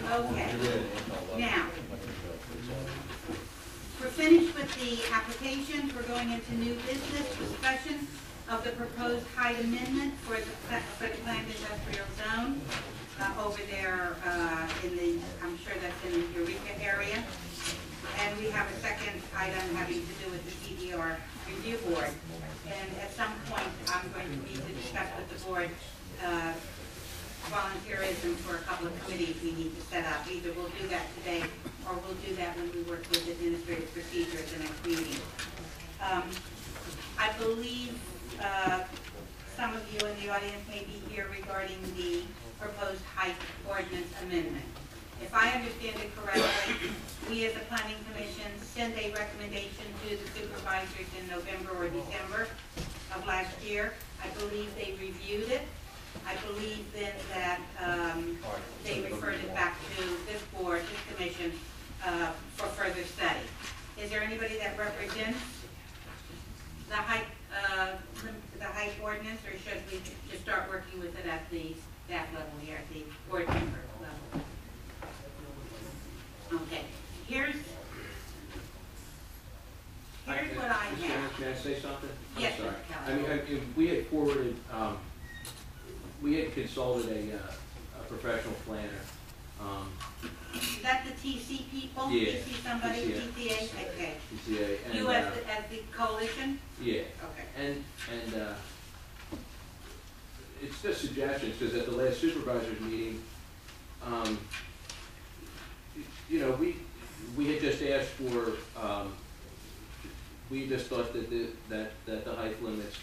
Okay. Now, we're finished with the applications. We're going into new business discussion of the proposed height amendment for the planned industrial zone over there in the, I'm sure that's in the Eureka area. And we have a second item having to do with the CDR review board. And at some point, I'm going to need to discuss with the board volunteerism for a couple of committees we need to set up. Either we'll do that today, or we'll do that when we work with administrative procedure at the next meeting. I believe some of you in the audience may be here regarding the proposed height ordinance amendment. If I understand it correctly, we as a planning commission sent a recommendation to the supervisors in November or December of last year. I believe they reviewed it. I believe then that they referred it back to this board, this commission, for further study. Is there anybody that represents the height ordinance, or should we just start working with it at the staff level here, at the board member level? Okay. Here's what I have. May I say something? Yes, I'm sorry. Kelly. I mean, we had forwarded, we had consulted a professional planner. Is that the TC people? Yeah. TC somebody? TCA. TTA? Okay. TCA. And, You as the coalition? Yeah. Okay. And it's just suggestions, because at the last supervisors meeting, you know, we had just asked for, we just thought that the height limits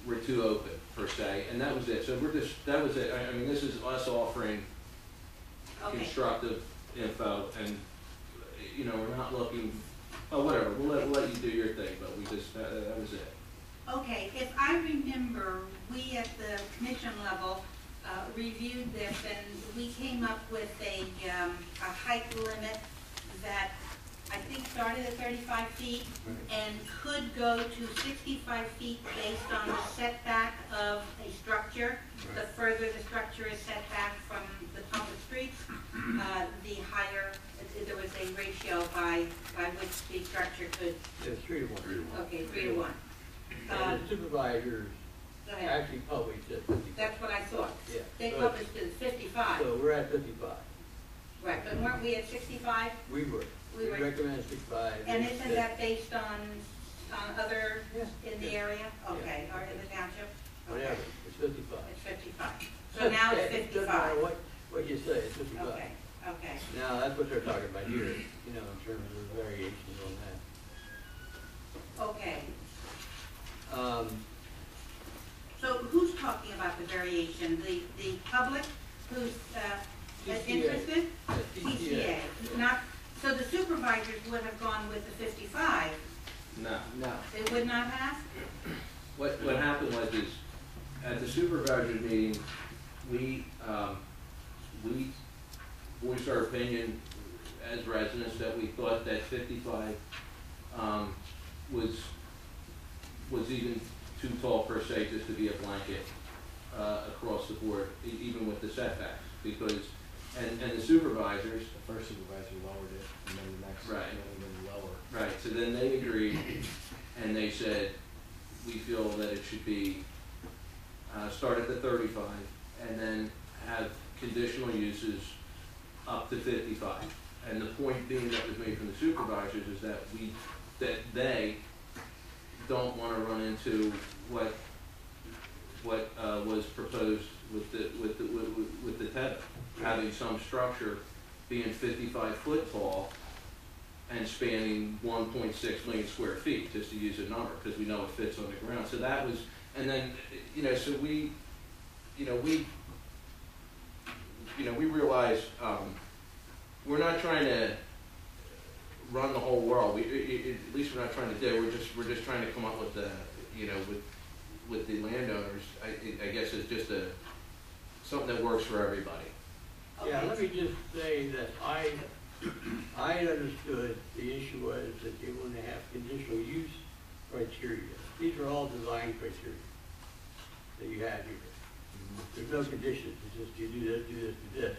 were too open, per se, and that was it. So that was it. I mean, this is us offering constructive info, and, you know, we're not looking, oh, whatever, we'll let you do your thing, but we just, that was it. Okay, if I remember, we at the commission level reviewed this, and we came up with a height limit that I think started at 35 feet and could go to 65 feet based on the setback of a structure. The further the structure is set back from the public streets, the higher, there was a ratio by which the structure could. Yeah, 3 to 1. Okay, 3 to 1. And the supervisors actually published at 55. That's what I thought. Yeah. They So- published it at 55. So we're at 55. Right, but weren't we at 65? We were. We were. recommended 65. And isn't that based on other Yeah. in the area? Okay, or in the township? Okay. Whatever, it's 55. It's 55. So now it's It doesn't matter 55. what you say, it's 55. Okay, okay. Now, that's what they're talking about here, you know, in terms of variations on Okay. that. So who's talking about the variation? The public who's interested? TCA. Not, so the supervisors would have gone with the 55. No. They would not have? What happened was is, at the supervisors meeting, we voiced our opinion as residents that we thought that 55 was even too tall per se, just to be a blanket across the board, even with the setbacks, because and the supervisors. The first supervisor lowered it, and then the next Right. and then lower. Right. So then they agreed, and they said we feel that it should be start at the 35, and then have conditional uses up to 55. And the point being that was made from the supervisors is that they don't want to run into what was proposed with the tether, having some structure being 55 foot tall and spanning 1.6 million square feet, just to use a number, because we know it fits on the ground. So that was, and then, you know, so we realized we're not trying to run the whole world. At least we're not trying to do. We're just trying to come up with the, you know, with the landowners. I guess it's just something that works for everybody. Yeah, let me just say that I understood the issue was that they want to have conditional use criteria. These are all design criteria that you have here. There's no conditions, it's just you do this, do this, do this.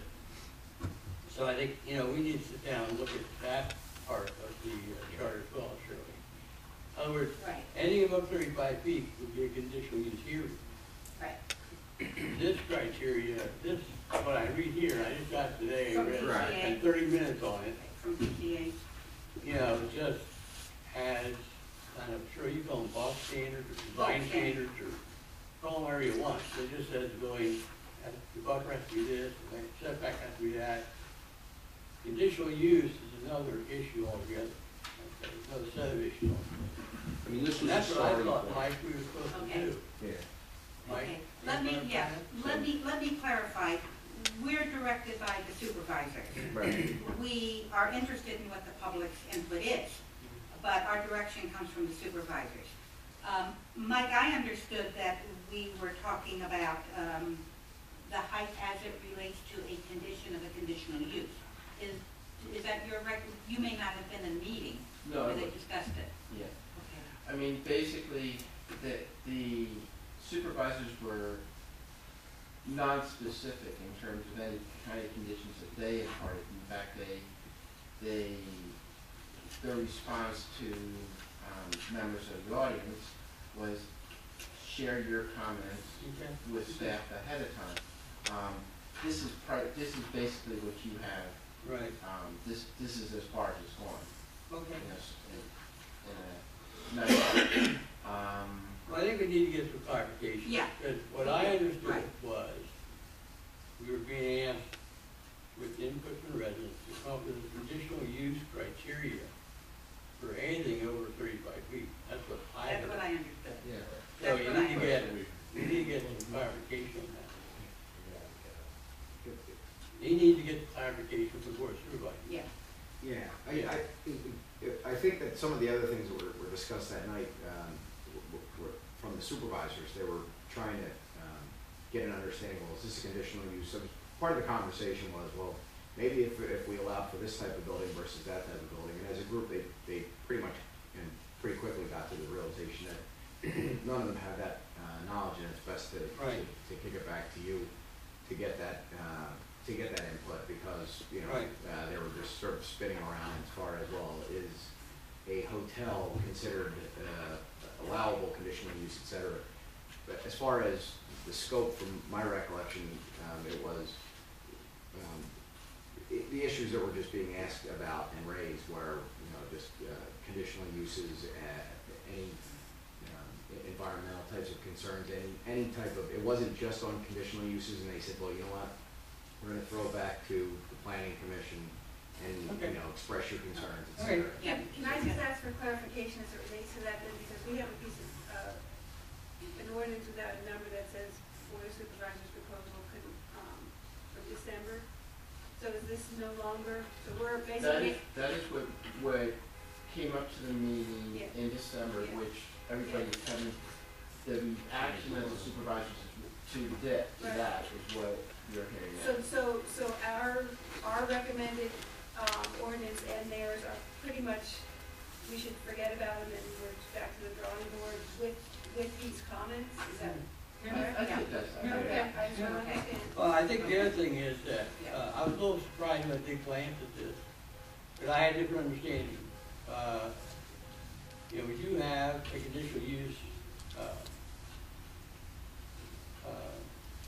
So I think, you know, we need to sit down and look at that part of the charter as well, surely. In other words, Right, anything above 35 feet would be a conditional use hearing. right. This criteria, this, what I read here, I just got today, I From read, PCA. spent 30 minutes on it. From PCA. You know, it just has kind of, sure, you call them box standards or design Box standards. standards or call them whatever you want. It just says going, the buffer has to be this, the setback has to be that. Conditional use is another issue altogether. Okay, another set of issues. I mean, this And was a that's what I starting thought, point. Mike, we were supposed to Okay. do. Yeah. Mike, Okay, you let me, have a yeah, comment? let me clarify. We're directed by the supervisors. Right. We are interested in what the public's input is, but our direction comes from the supervisors. Mike, I understood that we were talking about the height as it relates to a condition of a conditional use. Is that your you may not have been in the meeting No, where I they was- discussed it. yeah. Okay. I mean, basically, the supervisors were non-specific in terms of any kind of conditions that they imparted. In fact, their response to members of the audience was share your comments Okay. with staff ahead of time. This is basically what you have. Right, This is as far as it's going. okay. In a nutshell. Well, I think we need to get some clarification. Yeah. Because what I understood Right. was, we were being asked with input from residents to come up with a conditional use criteria for anything over 35 feet. That's what I That's what heard. I understood. Yeah. So That's you what I need to get, heard. you need to get some clarification on that. You need to get clarification from the board of supervisors. Yeah. Yeah, I think that some of the other things that were discussed that night, were from the supervisors. They were trying to, get an understanding, well, is this a conditional use? So part of the conversation was, well, maybe if we allow for this type of building versus that type of building. And as a group, they pretty much, and pretty quickly got to the realization that none of them have that, knowledge, and it's best to Right. kick it back to you to get that, input, because, you know, Right. they were just sort of spinning around as far as, well, is a hotel considered allowable conditional use, et cetera. But as far as the scope, from my recollection, it was, the issues that were just being asked about and raised were, you know, just conditional uses, any environmental types of concerns, any type of, it wasn't just on conditional uses, and they said, well, you know what, we're gonna throw back to the planning commission and, Okay. you know, express your concerns, et Okay. cetera. Yeah. Can I just ask for clarification as it relates to that, then, because we have a piece of, an ordinance without a number that says Board of Supervisors proposal could, from December. So is this no longer, so we're basically, That is what came up to the meeting Yeah. in December, Yeah. which everybody's having, the action of the supervisors to that is what you're hearing now. so our recommended, ordinance and theirs are pretty much, we should forget about them and we're back to the drawing board with these comments, is that? I think that's, Okay, I just want to understand. Well, I think the other thing is that, I was a little surprised when they glanced at this, but I had a different understanding. You know, we do have a conditional use,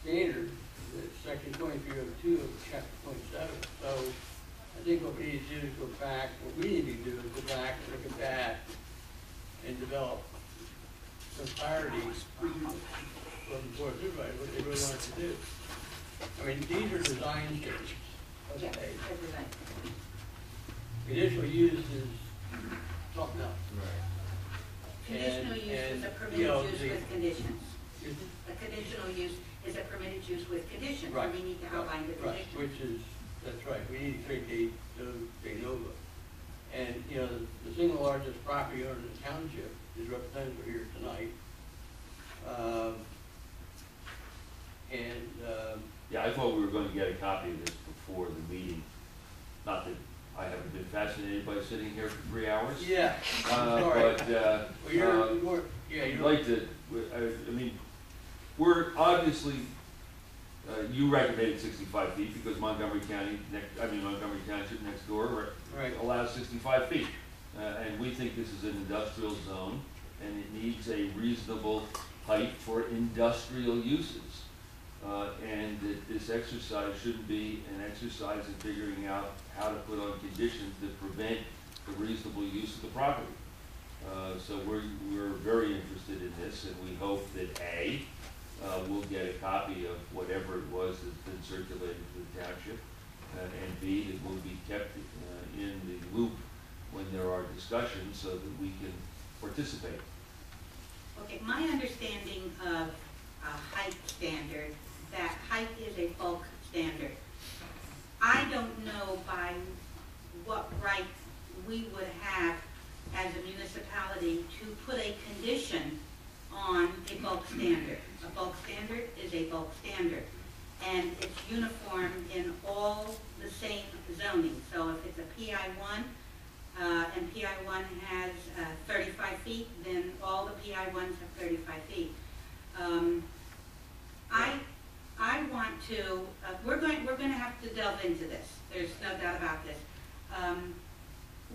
standard, that's section 2302 of chapter 27. So I think what we need to do is go back, what we need to do is go back and look at that and develop some clarity from the board of supervisors, what they really want to do. I mean, these are design changes. Yeah, Okay. everything. Conditional use is something else. Conditional use is a you know, permitted use the- with conditions. Excuse me? A conditional use is a permitted use with conditions, Right. and we need to outline the Right, conditions. which is, that's right, we need to create a NOVA. And, you know, the single largest property owner in the township is represented here tonight. Yeah, I thought we were gonna get a copy of this before the meeting. Not that I haven't been fascinated by sitting here for 3 hours. Yeah, sorry. But, Well, I'd yeah, you're. like to, I mean, we're obviously You recommended 65 feet because Montgomery Township next door Right. allows 65 feet. And we think this is an industrial zone, and it needs a reasonable height for industrial uses. And that this exercise shouldn't be an exercise in figuring out how to put on conditions that prevent the reasonable use of the property. So we're very interested in this, and we hope that we'll get a copy of whatever it was that's been circulated to the township, and B, that we'll be kept in the loop when there are discussions so that we can participate. Okay, my understanding of a height standard, that height is a bulk standard. I don't know by what right we would have as a municipality to put a condition on a bulk standard. A bulk standard is a bulk standard, and it's uniform in all the same zoning. So if it's a PI1, and PI1 has 35 feet, then all the PI1s have 35 feet. I want to, we're going to have to delve into this. There's no doubt about this.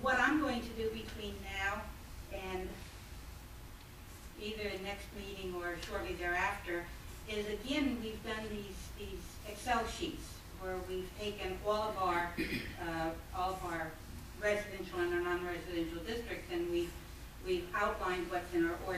What I'm going to do between now and either the next meeting or shortly thereafter is, again, we've done these Excel sheets where we've taken all of our residential and our non-residential districts, and we've outlined what's in our ordinance.